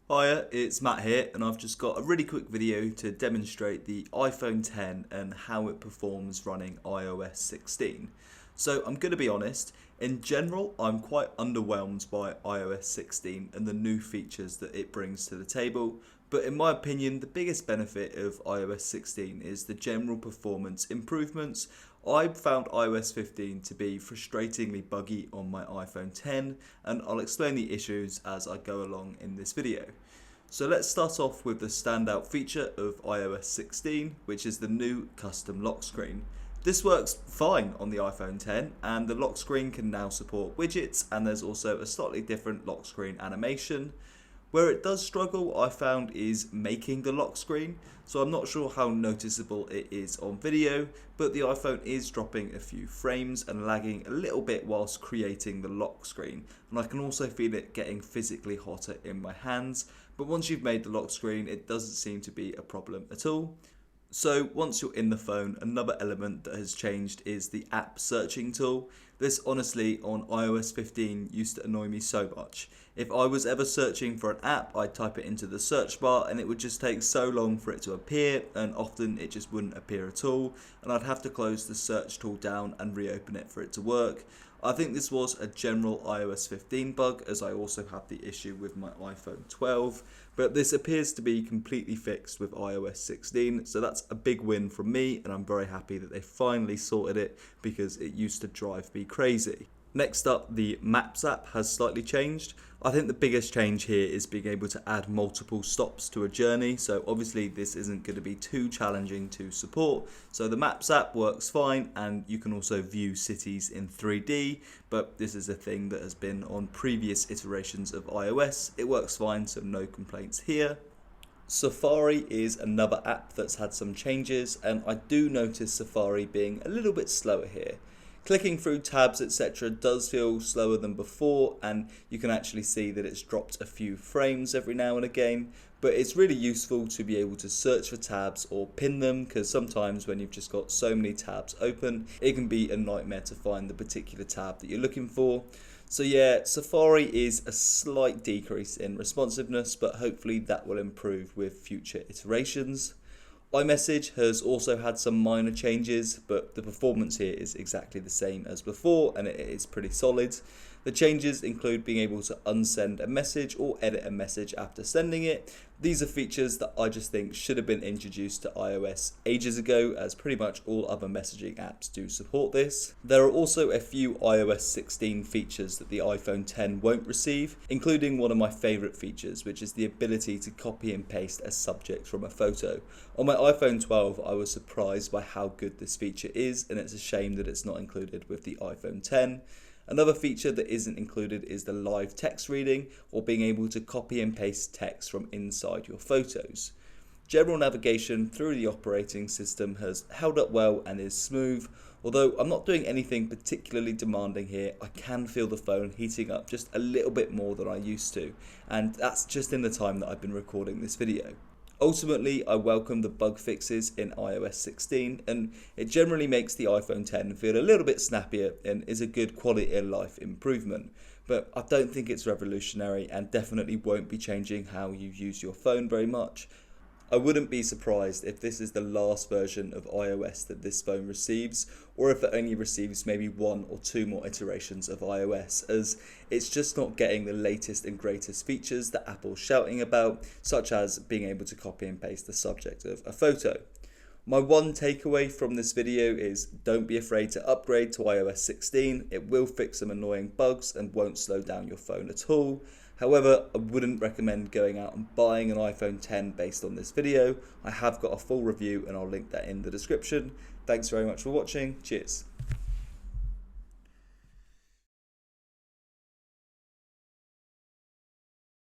Hiya, it's Matt here, and I've just got a really quick video to demonstrate the iPhone 10 and how it performs running iOS 16. So I'm going to be honest, in general I'm quite underwhelmed by iOS 16 and the new features that it brings to the table, but in my opinion the biggest benefit of iOS 16 is the general performance improvements. I found iOS 15 to be frustratingly buggy on my iPhone 10, and I'll explain the issues as I go along in this video. So let's start off with the standout feature of iOS 16, which is the new custom lock screen. This works fine on the iPhone 10, and the lock screen can now support widgets, and there's also a slightly different lock screen animation. Where it does struggle, I found, is making the lock screen, so I'm not sure how noticeable it is on video, but the iPhone is dropping a few frames and lagging a little bit whilst creating the lock screen, and I can also feel it getting physically hotter in my hands, but once you've made the lock screen it doesn't seem to be a problem at all. So once you're in the phone, another element that has changed is the app searching tool. This honestly on iOS 15 used to annoy me so much. If I was ever searching for an app, I'd type it into the search bar and it would just take so long for it to appear, and often it just wouldn't appear at all, and I'd have to close the search tool down and reopen it for it to work. I think this was a general iOS 15 bug, as I also have the issue with my iPhone 12, but this appears to be completely fixed with iOS 16, so that's a big win from me, and I'm very happy that they finally sorted it because it used to drive me crazy. Next up, the Maps app has slightly changed. I think the biggest change here is being able to add multiple stops to a journey, so obviously this isn't going to be too challenging to support. So the Maps app works fine, and you can also view cities in 3D, but this is a thing that has been on previous iterations of iOS. It works fine, so no complaints here. Safari is another app that's had some changes, and I do notice Safari being a little bit slower here. Clicking through tabs etc. does feel slower than before, and you can actually see that it's dropped a few frames every now and again, but it's really useful to be able to search for tabs or pin them, because sometimes when you've just got so many tabs open it can be a nightmare to find the particular tab that you're looking for. So yeah, Safari is a slight decrease in responsiveness, but hopefully that will improve with future iterations. iMessage has also had some minor changes, but the performance here is exactly the same as before, and it is pretty solid. The changes include being able to unsend a message or edit a message after sending it. These are features that I just think should have been introduced to iOS ages ago, as pretty much all other messaging apps do support this. There are also a few iOS 16 features that the iPhone 10 won't receive, including one of my favourite features, which is the ability to copy and paste a subject from a photo. On my iPhone 12 I was surprised by how good this feature is, and it's a shame that it's not included with the iPhone 10. Another feature that isn't included is the live text reading, or being able to copy and paste text from inside your photos. General navigation through the operating system has held up well and is smooth. Although I'm not doing anything particularly demanding here, I can feel the phone heating up just a little bit more than I used to, and that's just in the time that I've been recording this video. Ultimately, I welcome the bug fixes in iOS 16, and it generally makes the iPhone 10 feel a little bit snappier and is a good quality of life improvement. But I don't think it's revolutionary, and definitely won't be changing how you use your phone very much. I wouldn't be surprised if this is the last version of iOS that this phone receives, or if it only receives maybe one or two more iterations of iOS, as it's just not getting the latest and greatest features that Apple's shouting about, such as being able to copy and paste the subject of a photo. My one takeaway from this video is don't be afraid to upgrade to iOS 16. It will fix some annoying bugs and won't slow down your phone at all. However, I wouldn't recommend going out and buying an iPhone 10 based on this video. I have got a full review and I'll link that in the description. Thanks very much for watching. Cheers.